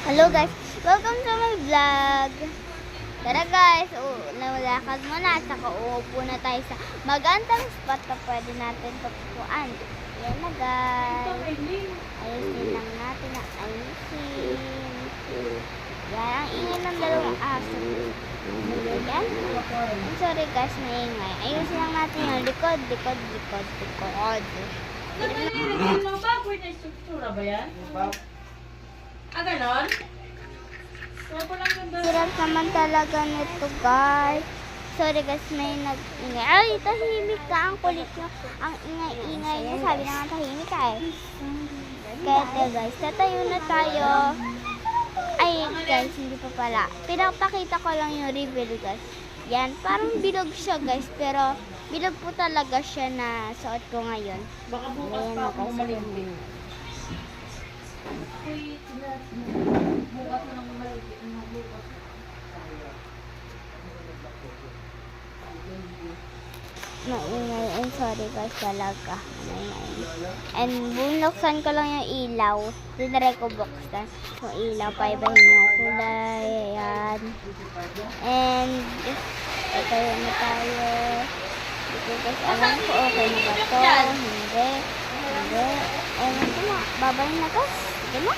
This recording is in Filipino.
Hello guys, welcome to my vlog. Tara guys, nalakad muna at saka uupo na tayo sa magandang spot na pwede natin papuan. Yan na guys. Ayusin lang natin ang ayusin. Yan, ang ingay ng dalawang aso. Yan. I'm sorry guys, maingay. Ayusin lang natin yung likod. Mga baboy na istruktura ba yan? Ganon? Hirap naman talaga nito guys. Sorry guys, may nag-ingay. Ay, tahimik ka. Ang kulit nyo. Ang ingay-ingay nyo. Sabi na nga tahimik ka eh. Kaya guys, tatayo na tayo. Ay guys, hindi pa pala. Pinapakita ko lang yung reveal guys. Yan, parang bilog siya guys. Pero bilog po talaga siya na suot ko ngayon. Baka bukas Ayan pa na ako guys. malimlim. Bukas na lang malimlim. Maingay. I'm sorry guys talaga. Maingay. And bunuksan ko lang yung ilaw. Dinare ko buksan. Yung ilaw, paibahin yung kulay. Ayan. And ito na tayo. Dito guys, alam ko okay na ba ito? Hindi. And ito na. Babayin na guys. Sige na.